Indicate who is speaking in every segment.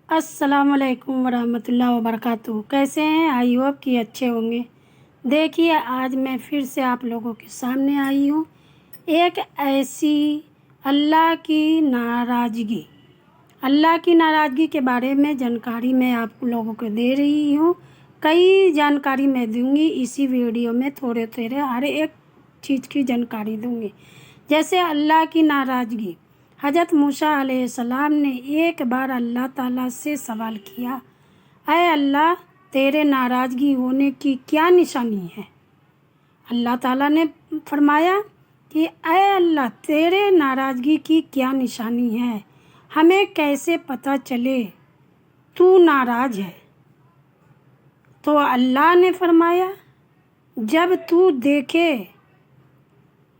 Speaker 1: अस्सलाम वालेकुम वरहमतुल्लाहि वबरकातुहू। कैसे हैं? आई होप कि अच्छे होंगे। देखिए, आज मैं फिर से आप लोगों के सामने आई हूँ एक ऐसी अल्लाह की नाराज़गी के बारे में जानकारी मैं आप लोगों को दे रही हूँ। कई जानकारी मैं दूंगी इसी वीडियो में, थोड़े थोड़े हर एक चीज़ की जानकारी दूंगी। जैसे अल्लाह की नाराज़गी, हज़रत मूसा अलैहिस्सलाम ने एक बार अल्लाह ताला से सवाल किया, ऐ अल्लाह, तेरे नाराज़गी होने की क्या निशानी है? अल्लाह ताला ने फरमाया कि ऐ अल्लाह, तेरे नाराज़गी की क्या निशानी है? हमें कैसे पता चले तू नाराज़ है? तो अल्लाह ने फरमाया, जब तू देखे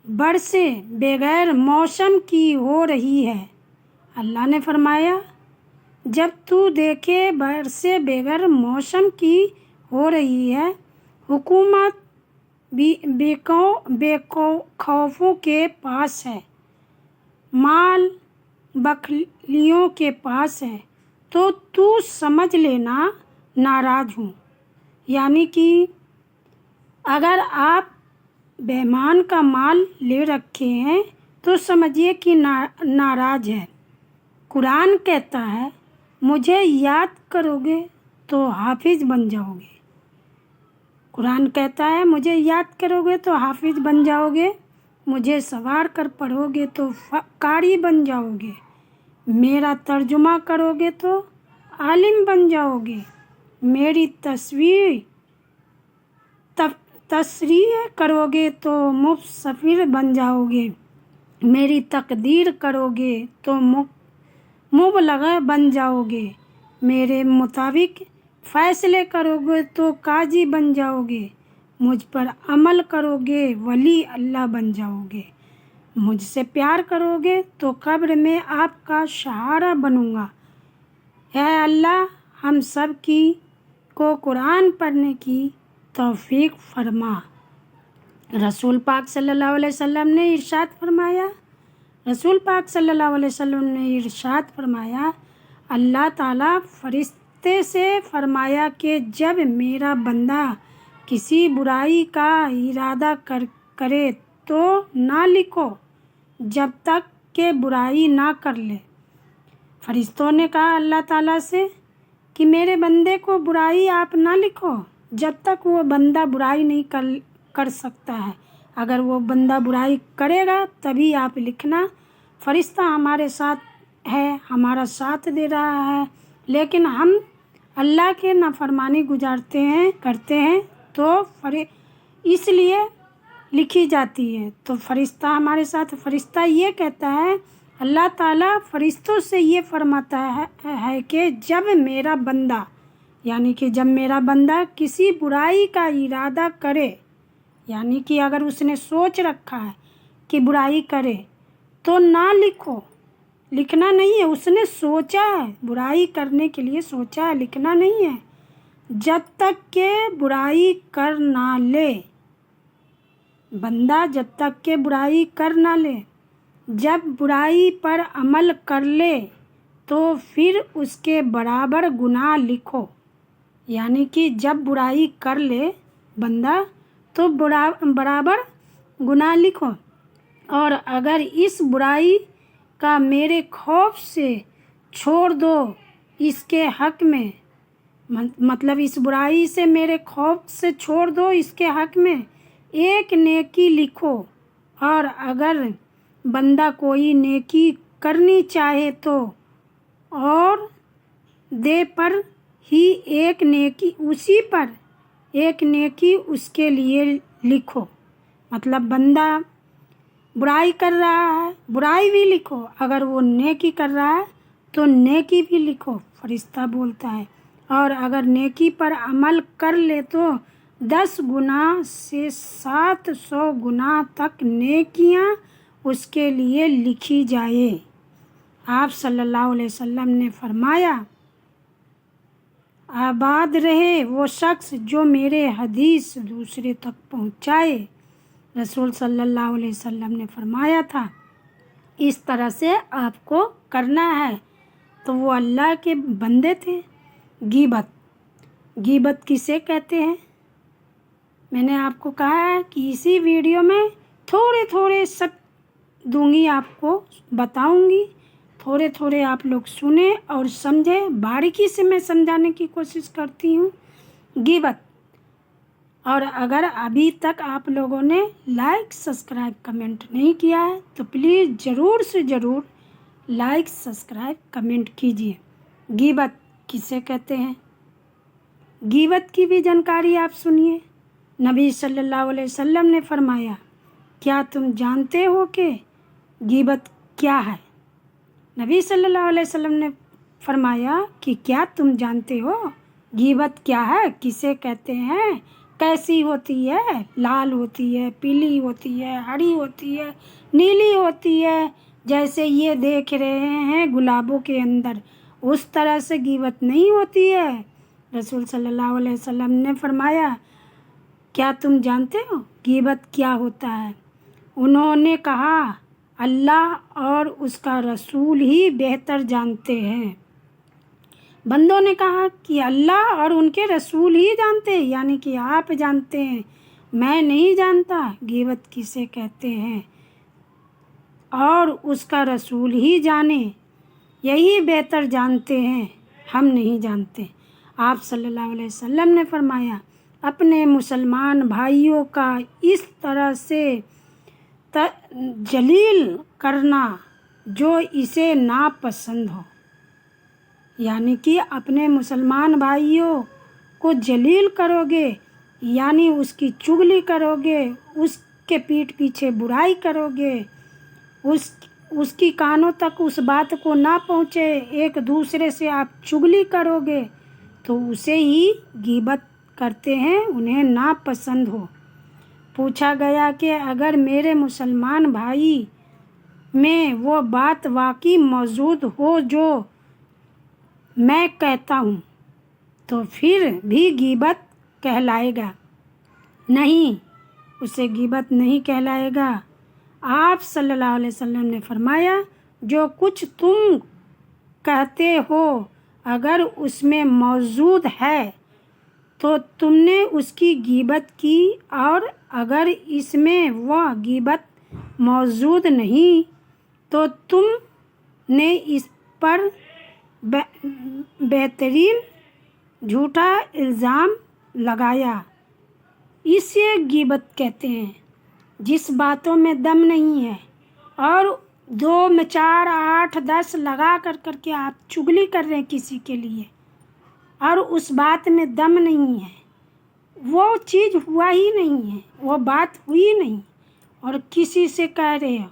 Speaker 1: बरसे बगैर मौसम की हो रही है। अल्लाह ने फरमाया, जब तू देखे बरसे बगैर मौसम की हो रही है, हुकूमत बेखौफों के पास है, माल बखलियों के पास है, तो तू समझ लेना नाराज़ हूँ। यानी कि अगर आप बेईमान का माल ले रखे हैं तो समझिए कि नाराज़ है। कुरान कहता है, मुझे याद करोगे तो हाफिज़ बन जाओगे। कुरान कहता है, मुझे याद करोगे तो हाफिज़ बन जाओगे, मुझे सवार कर पढ़ोगे तो कारी बन जाओगे, मेरा तर्जुमा करोगे तो आलिम बन जाओगे, मेरी तशरीह करोगे तो मुफस्सिर बन जाओगे, मेरी तकदीर करोगे तो मुबलग बन जाओगे, मेरे मुताबिक फ़ैसले करोगे तो काजी बन जाओगे, मुझ पर अमल करोगे वली अल्लाह बन जाओगे, मुझसे प्यार करोगे तो कब्र में आपका सहारा बनूंगा। है अल्लाह, हम सब को कुरान पढ़ने की तौफीक फरमा। रसूल पाक सल्लल्लाहु अलैहि वसल्लम ने इरशाद फरमाया, अल्लाह ताला फरिश्ते से फरमाया कि जब मेरा बंदा किसी बुराई का इरादा करे तो ना लिखो जब तक के बुराई ना कर ले। फरिश्तों ने कहा अल्लाह ताला से कि मेरे बंदे को बुराई आप ना लिखो जब तक वो बंदा बुराई नहीं कर सकता है। अगर वो बंदा बुराई करेगा तभी आप लिखना। फरिश्ता हमारे साथ है, हमारा साथ दे रहा है, लेकिन हम अल्लाह के नाफरमानी करते हैं तो इसलिए लिखी जाती है। तो फरिश्ता हमारे साथ, फरिश्ता ये कहता है, अल्लाह ताला फरिश्तों से ये फरमाता है कि जब मेरा बंदा, यानी कि जब मेरा बंदा किसी बुराई का इरादा करे, यानी कि अगर उसने सोच रखा है कि बुराई करे तो ना लिखो, लिखना नहीं है। उसने सोचा है, बुराई करने के लिए सोचा है, लिखना नहीं है। जब तक के बुराई कर ना ले, बंदा जब तक के बुराई कर ना ले, जब बुराई पर अमल कर ले तो फिर उसके बराबर गुनाह लिखो। यानी कि जब बुराई कर ले बंदा तो बराबर गुनाह लिखो। और अगर इस बुराई का मेरे खौफ से छोड़ दो इसके हक में, मतलब इस बुराई से मेरे खौफ से छोड़ दो इसके हक में एक नेकी लिखो। और अगर बंदा कोई नेकी करनी चाहे तो और दे पर ही एक नेकी, उसी पर एक नेकी उसके लिए लिखो। मतलब बंदा बुराई कर रहा है, बुराई भी लिखो, अगर वो नेकी कर रहा है तो नेकी भी लिखो, फरिश्ता बोलता है। और अगर नेकी पर अमल कर ले तो 10 गुना से 700 गुना तक नेकियां उसके लिए लिखी जाए। आप सल्लल्लाहु अलैहि वसल्लम ने फरमाया, आबाद रहे वो शख्स जो मेरे हदीस दूसरे तक पहुँचाए। रसूल सल्लल्लाहु अलैहि वसल्लम ने फरमाया था, इस तरह से आपको करना है तो वो अल्लाह के बंदे थे। गीबत किसे कहते हैं? मैंने आपको कहा है कि इसी वीडियो में थोड़े थोड़े सब दूंगी, आपको बताऊंगी, थोड़े थोड़े आप लोग सुने और समझे। बारीकी से मैं समझाने की कोशिश करती हूँ गीबत। और अगर अभी तक आप लोगों ने लाइक सब्सक्राइब कमेंट नहीं किया है तो प्लीज़ ज़रूर से ज़रूर लाइक सब्सक्राइब कमेंट कीजिए। गीबत किसे कहते हैं? गीबत की भी जानकारी आप सुनिए। नबी सल्लल्लाहु अलैहि वसल्लम ने फरमाया, क्या तुम जानते हो कि गीबत क्या है? नबी सल्लल्लाहु अलैहि वसल्लम ने फरमाया कि क्या तुम जानते हो गीबत क्या है, किसे कहते हैं, कैसी होती है? लाल होती है, पीली होती है, हरी होती है, नीली होती है, जैसे ये देख रहे हैं गुलाबों के अंदर, उस तरह से गीबत नहीं होती है। रसूल सल्लल्लाहु अलैहि वसल्लम ने फरमाया, क्या तुम जानते हो गीबत क्या होता है? उन्होंने कहा, अल्लाह और उसका रसूल ही बेहतर जानते हैं। बंदों ने कहा कि अल्लाह और उनके रसूल ही जानते हैं, यानी कि आप जानते हैं, मैं नहीं जानता गीबत किसे कहते हैं, और उसका रसूल ही जाने, यही बेहतर जानते हैं, हम नहीं जानते। आप सल्लल्लाहु अलैहि वसल्लम ने फरमाया, अपने मुसलमान भाइयों का इस तरह से जलील करना जो इसे नापसंद हो, यानी कि अपने मुसलमान भाइयों को जलील करोगे, यानी उसकी चुगली करोगे, उसके पीठ पीछे बुराई करोगे, उसकी कानों तक उस बात को ना पहुँचे, एक दूसरे से आप चुगली करोगे, तो उसे ही गीबत करते हैं, उन्हें नापसंद हो। पूछा गया कि अगर मेरे मुसलमान भाई में वो बात वाकई मौजूद हो जो मैं कहता हूँ, तो फिर भी गीबत कहलाएगा? नहीं, उसे गीबत नहीं कहलाएगा। आप सल्लल्लाहु अलैहि वसल्लम ने फरमाया, जो कुछ तुम कहते हो अगर उसमें मौजूद है तो तुमने उसकी गीबत की, और अगर इसमें वह गीबत मौजूद नहीं तो तुमने इस पर बेहतरीन झूठा इल्ज़ाम लगाया। इसे गीबत कहते हैं। जिस बातों में दम नहीं है और 2 में 4 8 10 लगा करके आप चुगली कर रहे हैं किसी के लिए, और उस बात में दम नहीं है, वो चीज़ हुआ ही नहीं है, वो बात हुई नहीं, और किसी से कह रहे हो,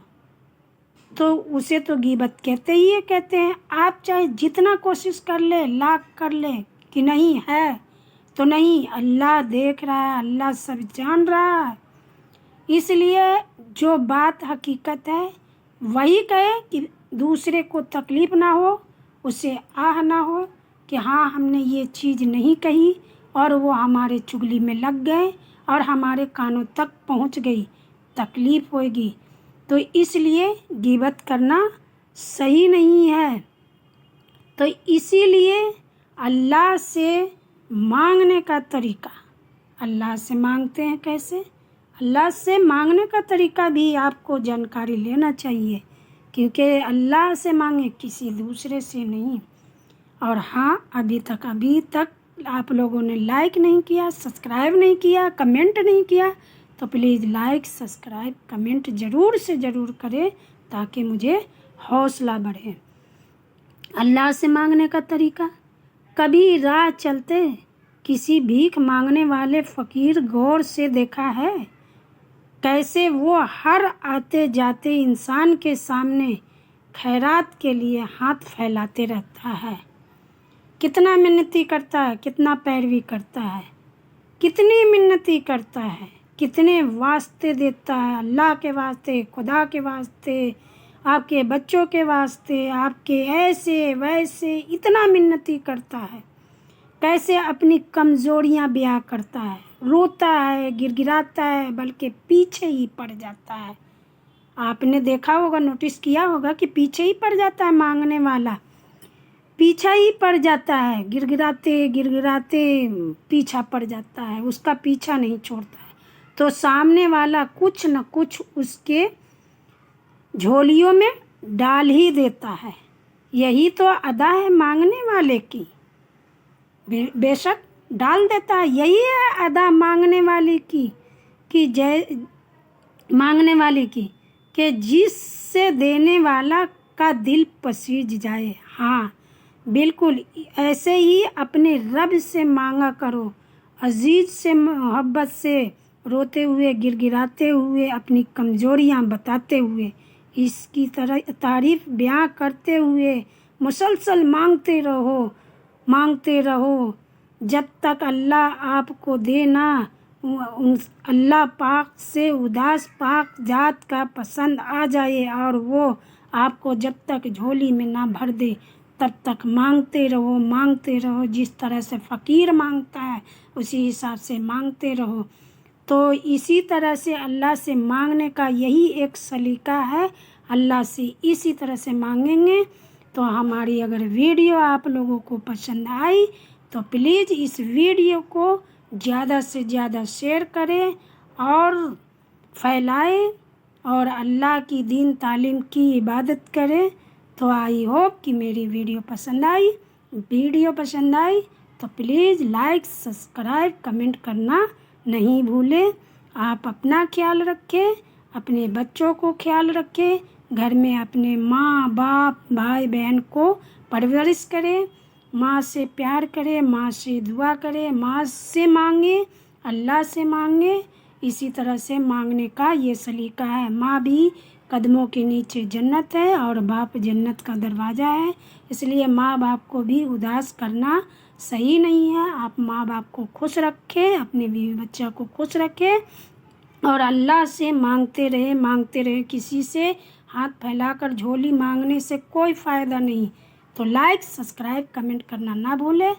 Speaker 1: तो उसे तो गीबत कहते ही कहते हैं। आप चाहे जितना कोशिश कर ले, लाख कर ले कि नहीं है, तो नहीं, अल्लाह देख रहा है, अल्लाह सब जान रहा है। इसलिए जो बात हकीकत है वही कहे कि दूसरे को तकलीफ़ ना हो, उसे आह ना हो कि हाँ हमने ये चीज़ नहीं कही और वो हमारे चुगली में लग गए और हमारे कानों तक पहुंच गई, तकलीफ़ होगी। तो इसलिए गीबत करना सही नहीं है। तो इसीलिए अल्लाह से मांगने का तरीका, अल्लाह से मांगते हैं कैसे, अल्लाह से मांगने का तरीका भी आपको जानकारी लेना चाहिए, क्योंकि अल्लाह से मांगे, किसी दूसरे से नहीं। और हाँ, अभी तक आप लोगों ने लाइक नहीं किया, सब्सक्राइब नहीं किया, कमेंट नहीं किया, तो प्लीज़ लाइक सब्सक्राइब कमेंट ज़रूर से ज़रूर करें ताकि मुझे हौसला बढ़े। अल्लाह से मांगने का तरीका, कभी राह चलते किसी भीख मांगने वाले फ़कीर गौर से देखा है कैसे वो हर आते जाते इंसान के सामने खैरात के लिए हाथ फैलाते रहता है। कितना मिन्नती करता है, कितना पैरवी करता है, कितनी मिन्नती करता है, कितने वास्ते देता है, अल्लाह के वास्ते, खुदा के वास्ते, आपके बच्चों के वास्ते, आपके ऐसे वैसे, इतना मिन्नती करता है। कैसे अपनी कमज़ोरियाँ बयां करता है, रोता है, गिड़गिड़ाता है, बल्कि पीछे ही पड़ जाता है। आपने देखा होगा, नोटिस किया होगा कि पीछे ही पड़ जाता है मांगने वाला। پیچھا ہی پڑ جاتا ہے، گڑگڑاتے گڑگڑاتے پیچھا پڑ جاتا ہے، اس کا پیچھا نہیں چھوڑتا ہے، تو سامنے والا کچھ نہ کچھ اس کے جھولیوں میں ڈال ہی دیتا ہے۔ یہی تو ادا ہے مانگنے والے کی، بے شک ڈال دیتا ہے۔ یہی ہے ادا مانگنے والے کی مانگنے والے کی کہ جس سے دینے والا کا دل پسیج جائے۔ ہاں بالکل ایسے ہی اپنے رب سے مانگا کرو، عزیز سے محبت سے، روتے ہوئے گڑگڑاتے ہوئے، اپنی کمزوریاں بتاتے ہوئے، اس کی تعریف بیان کرتے ہوئے مسلسل مانگتے رہو جب تک اللہ آپ کو دے نہ اللہ پاک سے اداس پاک ذات کا پسند آ جائے، اور وہ آپ کو جب تک جھولی میں نہ بھر دے تب تک مانگتے رہو، جس طرح سے فقیر مانگتا ہے اسی حساب سے مانگتے رہو۔ تو اسی طرح سے اللہ سے مانگنے کا یہی ایک سلیقہ ہے، اللہ سے اسی طرح سے مانگیں گے۔ تو ہماری اگر ویڈیو آپ لوگوں کو پسند آئی تو پلیز اس ویڈیو کو زیادہ سے زیادہ شیئر کریں اور پھیلائیں اور اللہ کی دین تعلیم کی عبادت کریں۔ تو آئی ہوپ کہ میری ویڈیو پسند آئی تو پلیز لائک سبسکرائب کمنٹ کرنا نہیں بھولیں۔ آپ اپنا خیال رکھیں، اپنے بچوں کو خیال رکھیں، گھر میں اپنے ماں باپ بھائی بہن کو پرورش کریں، ماں سے پیار کریں، ماں سے دعا کریں، ماں سے مانگیں، اللہ سے مانگیں۔ اسی طرح سے مانگنے کا یہ سلیقہ ہے۔ ماں بھی قدموں کے نیچے جنت ہے اور باپ جنت کا دروازہ ہے، اس لیے ماں باپ کو بھی اداس کرنا صحیح نہیں ہے۔ آپ ماں باپ کو خوش رکھیں، اپنے بیوی بچہ کو خوش رکھیں اور اللہ سے مانگتے رہے۔ کسی سے ہاتھ پھیلا کر جھولی مانگنے سے کوئی فائدہ نہیں۔ تو لائک سبسکرائب کمنٹ کرنا نہ بھولیں۔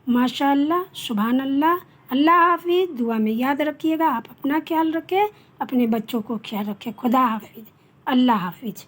Speaker 1: ماشاء اللہ، سبحان اللہ، اللہ حافظ۔ دعا میں یاد رکھیے گا، آپ اپنا خیال رکھیں، اپنے بچوں کو خیال رکھیں۔ خدا حافظ، اللہ حافظ۔